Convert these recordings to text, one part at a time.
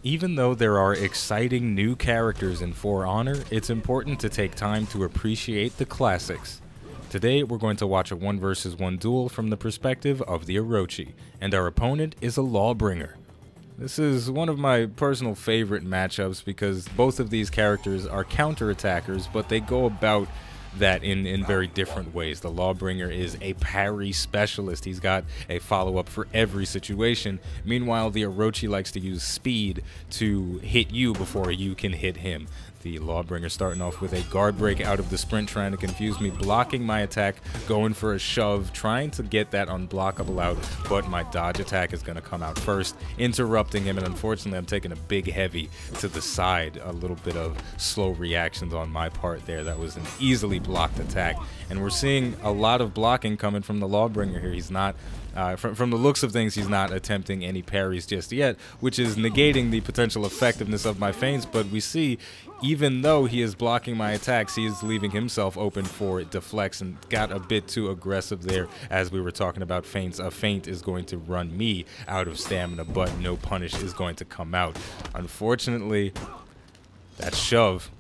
Even though there are exciting new characters in For Honor, it's important to take time to appreciate the classics. Today, we're going to watch a 1 vs 1 duel from the perspective of the Orochi, and our opponent is a Lawbringer. This is one of my personal favorite matchups because both of these characters are counterattackers, but they go about that in very different ways. The Lawbringer is a parry specialist. He's got a follow-up for every situation. Meanwhile, the Orochi likes to use speed to hit you before you can hit him. The Lawbringer starting off with a guard break out of the sprint, trying to confuse me, blocking my attack, going for a shove, trying to get that unblockable out, but my dodge attack is going to come out first, interrupting him, and unfortunately I'm taking a big heavy to the side. A little bit of slow reactions on my part there. That was an easily blocked attack, and we're seeing a lot of blocking coming from the Lawbringer here. He's not from the looks of things, he's not attempting any parries just yet, which is negating the potential effectiveness of my feints, but we see even though he is blocking my attacks, he is leaving himself open for deflects and got a bit too aggressive there as we were talking about feints. A feint is going to run me out of stamina, but no punish is going to come out. Unfortunately, that shove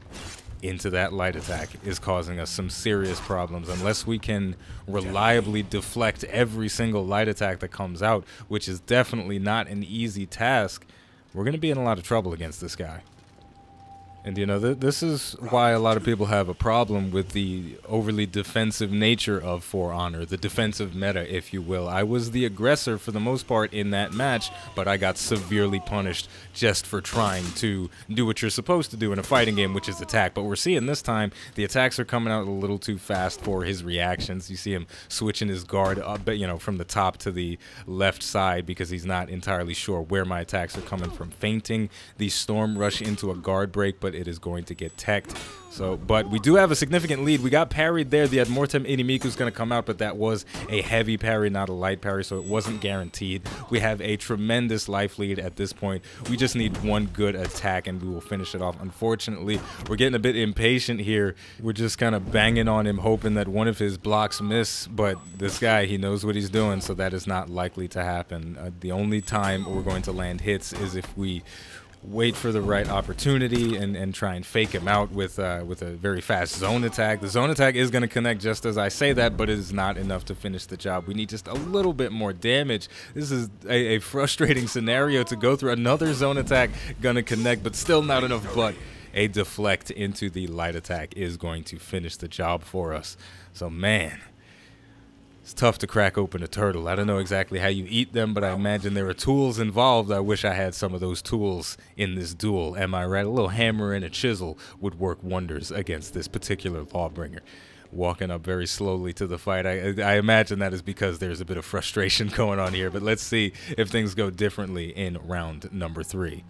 into that light attack is causing us some serious problems. Unless we can reliably deflect every single light attack that comes out, which is definitely not an easy task, we're going to be in a lot of trouble against this guy. And you know, this is why a lot of people have a problem with the overly defensive nature of For Honor, the defensive meta, if you will. I was the aggressor for the most part in that match, but I got severely punished just for trying to do what you're supposed to do in a fighting game, which is attack. But we're seeing this time, the attacks are coming out a little too fast for his reactions. You see him switching his guard up, you know, from the top to the left side because he's not entirely sure where my attacks are coming from. Feinting the Storm Rush into a guard break, but it is going to get teched. So, but we do have a significant lead. We got parried there. The Admortem Inimiku is going to come out, but that was a heavy parry, not a light parry, so it wasn't guaranteed. We have a tremendous life lead at this point. We just need one good attack, and we will finish it off. Unfortunately, we're getting a bit impatient here. We're just kind of banging on him, hoping that one of his blocks miss, but this guy, he knows what he's doing, so that is not likely to happen. The only time we're going to land hits is if we wait for the right opportunity and try and fake him out with a very fast zone attack. The zone attack is going to connect just as I say that, but it is not enough to finish the job. We need just a little bit more damage. This is a frustrating scenario to go through. Another zone attack going to connect, but still not enough. But a deflect into the light attack is going to finish the job for us. So, man, it's tough to crack open a turtle. I don't know exactly how you eat them, but I imagine there are tools involved. I wish I had some of those tools in this duel. Am I right? A little hammer and a chisel would work wonders against this particular Lawbringer. Walking up very slowly to the fight. I imagine that is because there's a bit of frustration going on here, but let's see if things go differently in round number 3.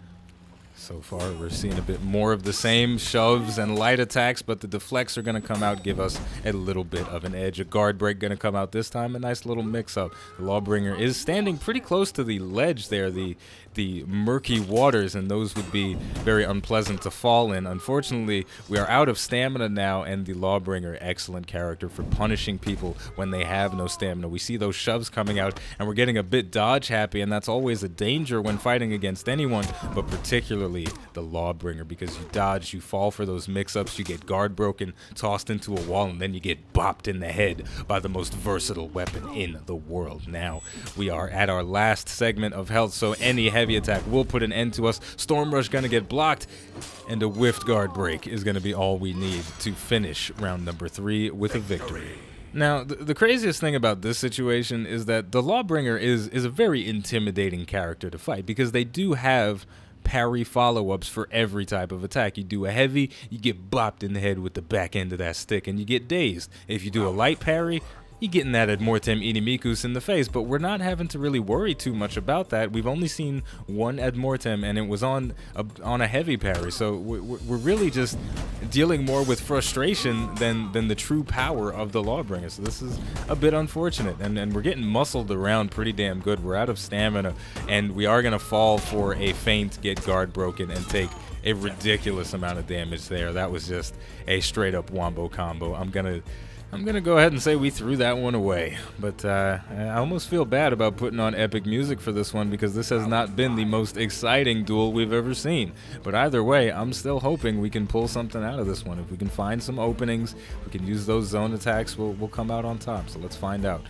So far, we're seeing a bit more of the same shoves and light attacks, but the deflects are going to come out, give us a little bit of an edge. A guard break going to come out this time, a nice little mix-up. The Lawbringer is standing pretty close to the ledge there, the murky waters, and those would be very unpleasant to fall in. Unfortunately, we are out of stamina now, and the Lawbringer, excellent character for punishing people when they have no stamina. We see those shoves coming out, and we're getting a bit dodge happy, and that's always a danger when fighting against anyone, but particularly the Lawbringer, because you dodge, you fall for those mix-ups, you get guard broken, tossed into a wall, and then you get bopped in the head by the most versatile weapon in the world. Now, we are at our last segment of health, so any heavy attack will put an end to us. Storm Rush gonna get blocked, and a whiffed guard break is gonna be all we need to finish round number 3 with a victory. Now, the craziest thing about this situation is that the Lawbringer is a very intimidating character to fight, because they do have parry follow-ups for every type of attack. You do a heavy, you get bopped in the head with the back end of that stick, and you get dazed. If you do a light parry, you're getting that Admortem Inimikus in the face, but we're not having to really worry too much about that. We've only seen one Admortem, and it was on a heavy parry, so we're really just dealing more with frustration than the true power of the Lawbringer. So this is a bit unfortunate, and we're getting muscled around pretty damn good. We're out of stamina, and we are going to fall for a feint, get guard broken, and take a ridiculous amount of damage there. That was just a straight-up wombo combo. I'm going to I'm gonna go ahead and say we threw that one away, but I almost feel bad about putting on epic music for this one because this has not been the most exciting duel we've ever seen. But either way, I'm still hoping we can pull something out of this one. If we can find some openings, we can use those zone attacks, we'll come out on top. So let's find out.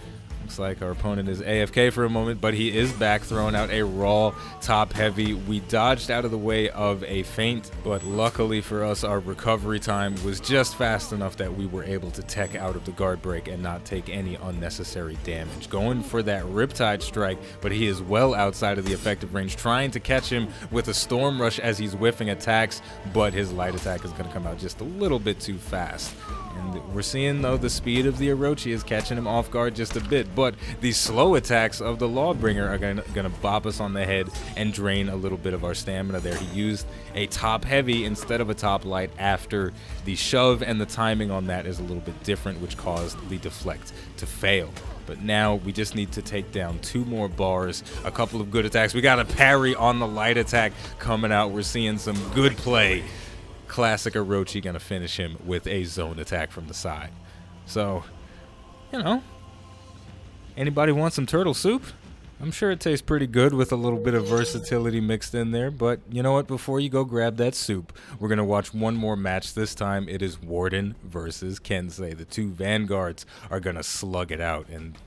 Looks like our opponent is AFK for a moment, but he is back, throwing out a raw top heavy. We dodged out of the way of a feint, but luckily for us, our recovery time was just fast enough that we were able to tech out of the guard break and not take any unnecessary damage. Going for that Riptide strike, but he is well outside of the effective range, trying to catch him with a Storm Rush as he's whiffing attacks, but his light attack is going to come out just a little bit too fast. And we're seeing, though, the speed of the Orochi is catching him off guard just a bit, but the slow attacks of the Lawbringer are going to bop us on the head and drain a little bit of our stamina there. He used a top heavy instead of a top light after the shove, and the timing on that is a little bit different, which caused the deflect to fail. But now we just need to take down 2 more bars, a couple of good attacks. We got a parry on the light attack coming out. We're seeing some good play. Classic Orochi gonna finish him with a zone attack from the side. So, you know, anybody want some turtle soup? I'm sure it tastes pretty good with a little bit of versatility mixed in there, but you know what, before you go grab that soup, we're gonna watch one more match. This time it is Warden versus Kensei. The 2 vanguards are gonna slug it out, and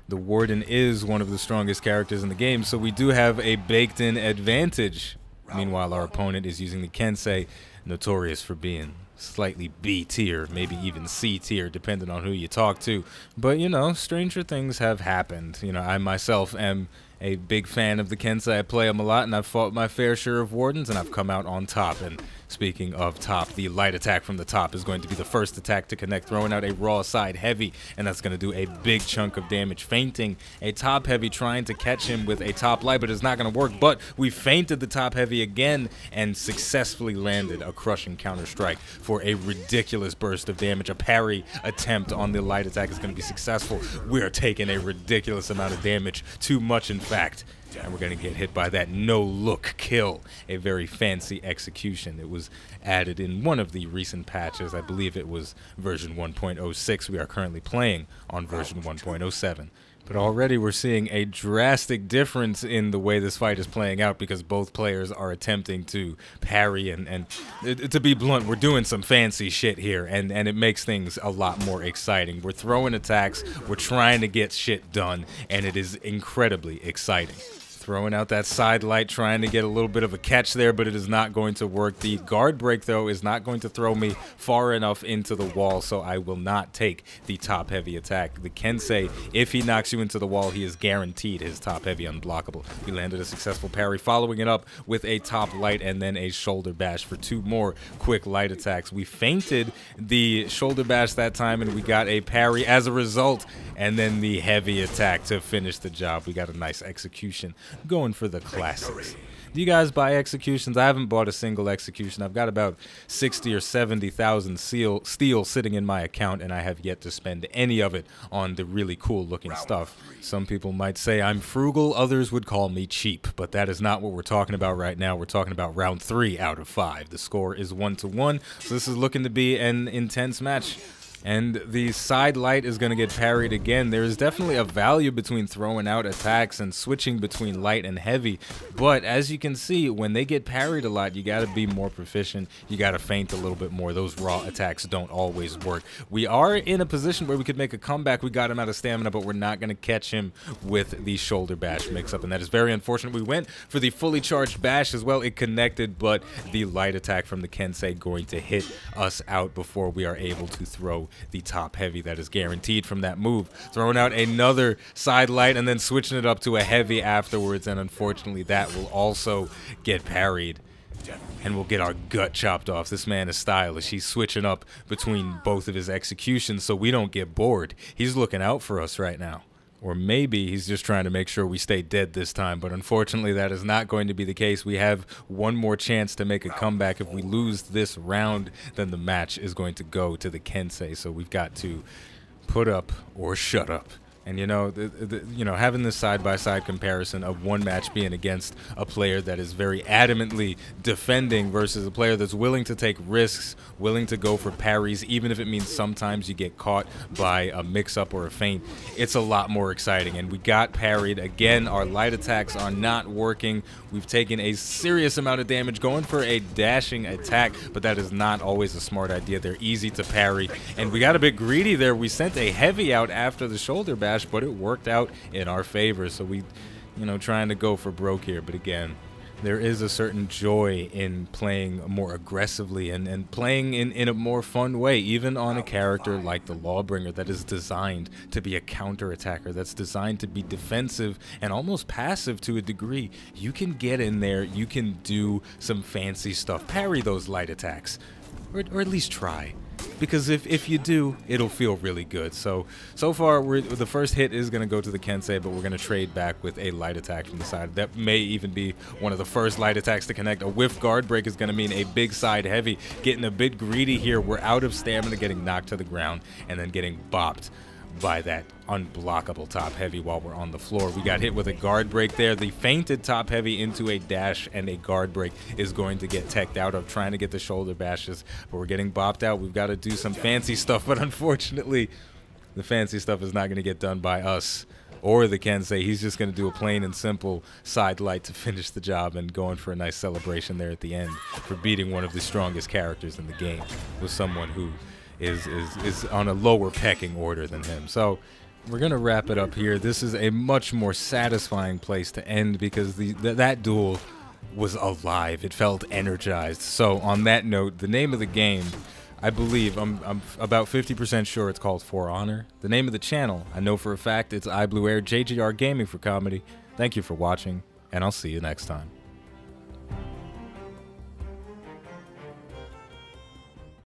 the Warden is one of the strongest characters in the game, so we do have a baked-in advantage. Meanwhile, our opponent is using the Kensei, notorious for being slightly B tier, maybe even C tier, depending on who you talk to. But, you know, stranger things have happened. You know, I myself am a big fan of the Kensei. I play them a lot, and I've fought my fair share of Wardens, and I've come out on top. And speaking of top, the light attack from the top is going to be the first attack to connect, throwing out a raw side heavy, and that's going to do a big chunk of damage. Feinting a top heavy, trying to catch him with a top light, but it's not going to work. But we feinted the top heavy again and successfully landed a crushing counter strike for a ridiculous burst of damage. A parry attempt on the light attack is going to be successful. We are taking a ridiculous amount of damage, too much in fact. And we're going to get hit by that no-look kill, a very fancy execution. It was added in one of the recent patches. I believe it was version 1.06. We are currently playing on version 1.07. But already we're seeing a drastic difference in the way this fight is playing out because both players are attempting to parry and to be blunt, we're doing some fancy shit here, and it makes things a lot more exciting. We're throwing attacks, we're trying to get shit done, and it is incredibly exciting. Throwing out that side light, trying to get a little bit of a catch there, but it is not going to work. The guard break, though, is not going to throw me far enough into the wall, so I will not take the top heavy attack. The Kensei, if he knocks you into the wall, he is guaranteed his top heavy unblockable. We landed a successful parry, following it up with a top light and then a shoulder bash for 2 more quick light attacks. We feinted the shoulder bash that time, and we got a parry as a result, and then the heavy attack to finish the job. We got a nice execution. Going for the classics. Do you guys buy executions? I haven't bought a single execution. I've got about 60 or 70,000 steel sitting in my account, and I have yet to spend any of it on the really cool looking stuff. Some people might say I'm frugal, others would call me cheap, but that is not what we're talking about right now. We're talking about round 3 out of 5. The score is 1-1, so this is looking to be an intense match. And the side light is going to get parried again. There is definitely a value between throwing out attacks and switching between light and heavy. But as you can see, when they get parried a lot, you got to be more proficient. You got to feint a little bit more. Those raw attacks don't always work. We are in a position where we could make a comeback. We got him out of stamina, but we're not going to catch him with the shoulder bash mix-up. And that is very unfortunate. We went for the fully charged bash as well. It connected, but the light attack from the Kensei going to hit us out before we are able to throw the top heavy that is guaranteed from that move. Throwing out another side light and then switching it up to a heavy afterwards, and unfortunately that will also get parried and we'll get our gut chopped off. This man is stylish. He's switching up between both of his executions so we don't get bored. He's looking out for us right now. Or maybe he's just trying to make sure we stay dead this time, but unfortunately that is not going to be the case. We have one more chance to make a comeback. If we lose this round, then the match is going to go to the Kensei, so we've got to put up or shut up. And you know, having this side-by-side comparison of one match being against a player that is very adamantly defending versus a player that's willing to take risks, willing to go for parries, even if it means sometimes you get caught by a mix-up or a feint, it's a lot more exciting. And we got parried. Again, our light attacks are not working. We've taken a serious amount of damage going for a dashing attack, but that is not always a smart idea. They're easy to parry. And we got a bit greedy there. We sent a heavy out after the shoulder bash, but it worked out in our favor. So we, trying to go for broke here. But again, there is a certain joy in playing more aggressively and playing in a more fun way, even on a character like the Lawbringer that is designed to be a counter-attacker, that's designed to be defensive and almost passive to a degree. You can get in there, you can do some fancy stuff, parry those light attacks, or at least try. Because if you do, it'll feel really good. So far, the first hit is going to go to the Kensei, but we're going to trade back with a light attack from the side. That may even be one of the first light attacks to connect. A whiff guard break is going to mean a big side heavy. Getting a bit greedy here. We're out of stamina, getting knocked to the ground, and then getting bopped by that unblockable top heavy while we're on the floor. We got hit with a guard break there. The feinted top heavy into a dash and a guard break is going to get teched out of trying to get the shoulder bashes, but we're getting bopped out. We've got to do some fancy stuff, but unfortunately the fancy stuff is not going to get done by us or the Kensei. He's just going to do a plain and simple side light to finish the job and going for a nice celebration there at the end for beating one of the strongest characters in the game with someone who is on a lower pecking order than him. So we're gonna wrap it up here. This is a much more satisfying place to end because that duel was alive. It felt energized. So on that note, the name of the game, I believe, I'm about 50% sure it's called For Honor. The name of the channel, I know for a fact it's iBluairJgR Gaming for Comedy. Thank you for watching, and I'll see you next time.